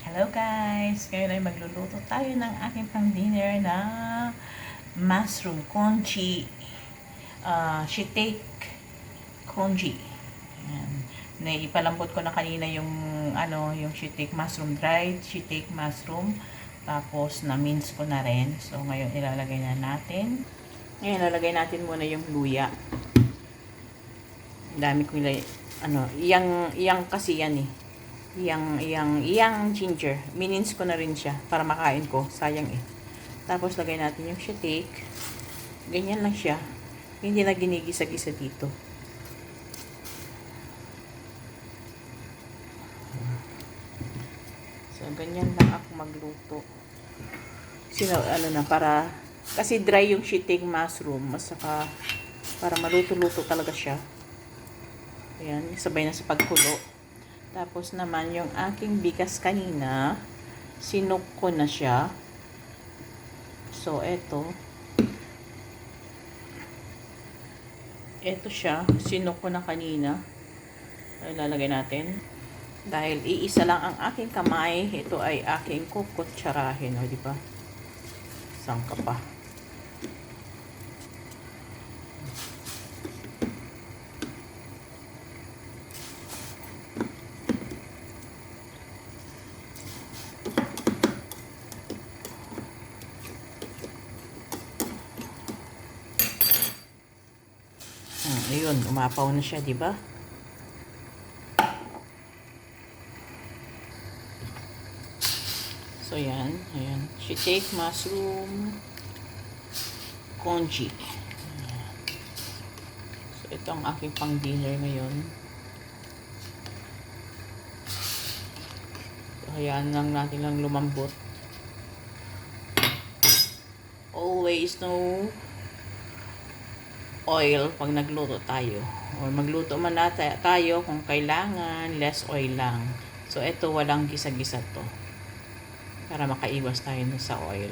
Hello guys! Ngayon ay magluluto tayo ng aking pang-dinner na mushroom congee, shiitake congee. Ayan. Naipalambot ko na kanina yung yung shiitake mushroom, dried shiitake mushroom. Tapos na-mince ko na rin. So ngayon ilalagay na natin. Ngayon ilalagay natin muna yung luya. Dami ko nilay iyang kasi yan eh. Iyang ginger. Minins ko na rin siya para makain ko. Sayang eh. Tapos lagay natin yung shiitake. Ganyan lang siya. Hindi na ginigisa-gisa dito. So ganyan lang ako magluto. Para kasi dry yung shiitake mushroom, masaka para maluto-luto talaga siya. Ayan, sabay na sa pagkulo. Tapos naman yung aking bigas kanina, sinok ko na siya. So eto siya, sinok ko na kanina. Ay, lalagay natin. Dahil iisa lang ang aking kamay, ito ay aking kukutsarahin, o di ba? Sangka pa. Ayun, umapaw na siya, di ba? So, yan. Ayan. Shiitake mushroom congee. So, ito ang aking pang-dinner ngayon. So, hayaan lang natin lang lumambot. Always no oil pag nagluto tayo. Or magluto man tayo kung kailangan, less oil lang. So, ito walang gisa-gisa to. Para makaiwas tayo sa oil.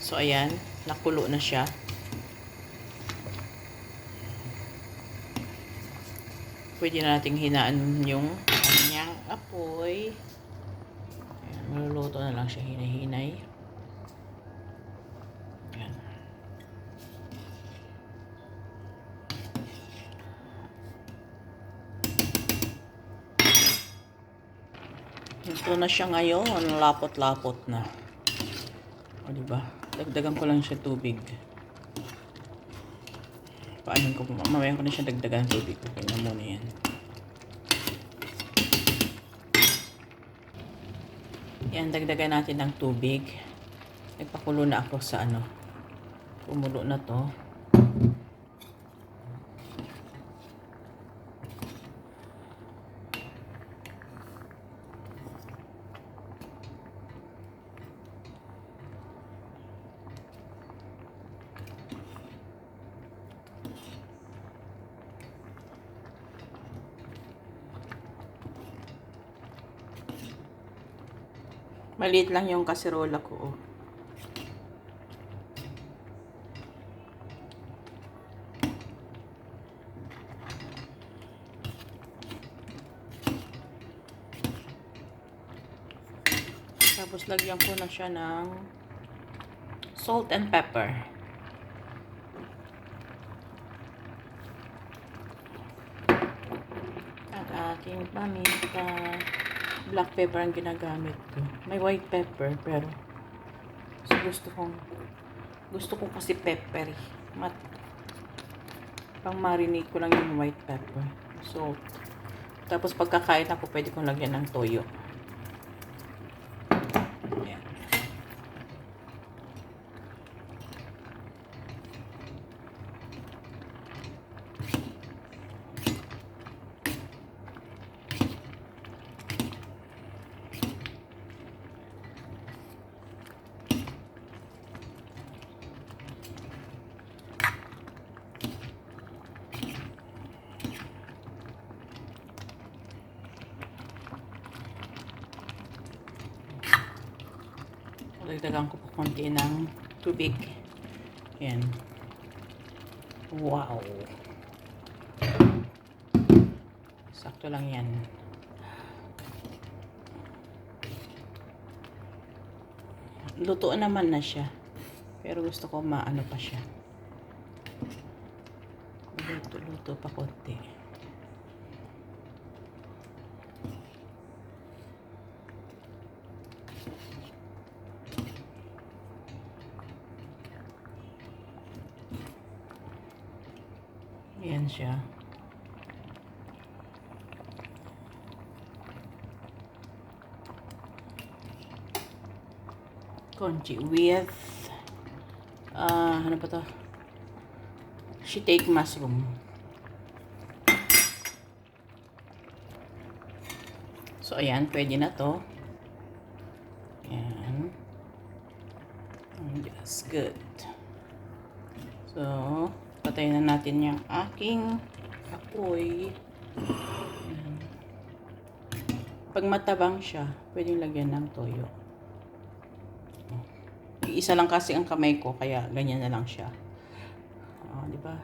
So, ayan. Nakulo na siya. Pwede na nating hinaan yung kanyang apoy. Ayan, maluluto na lang siya hinay-hinay. Ayan. Ito na siya ngayon, lapot-lapot na. O diba? Dagdagan ko lang siya tubig. Paano ko, mamaya ko na siya dagdagan tubig. Okay na muna yan. Yan, dagdagan natin ng tubig. Nagpakulo na ako sa Kumulo na to. Maliit lang yung kaserola ko. Tapos lagyan ko na siya ng salt and pepper. At aking paminta. Black pepper ang ginagamit ko. May white pepper pero gusto ko kasi peppery. Pang marinate ko lang yung white pepper. So, tapos pagkakain ako, pwede kong lagyan ng toyo. Ayan. Dagdagan ko po konti ng tubig. Ayan. Wow. Sakto lang yan. Luto naman na siya. Pero gusto ko maano pa siya. Luto pa konti. Ayan siya. Congee with ano pa to? Shiitake mushroom. So, ayan. Pwede na to. Ayan. That's good. So, patayin na natin yung aking apoy. Ayan. Pag matabang siya, pwedeng lagyan ng toyo. Isa lang kasi ang kamay ko, kaya ganyan na lang siya. Di ba?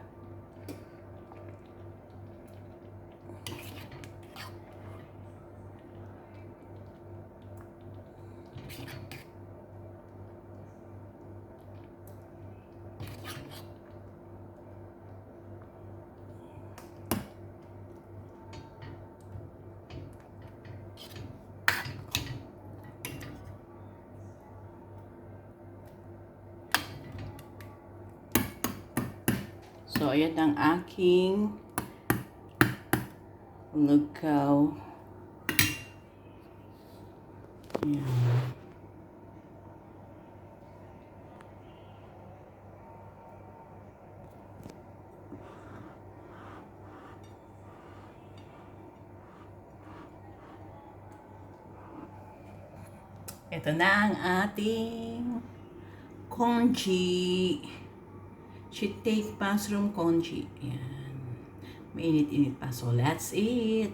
So, ayan ang aking lugaw. Ayan. Ito na ang ating congee. Shiitake mushroom congee. Ayan. Mainit-init pa. So, let's eat.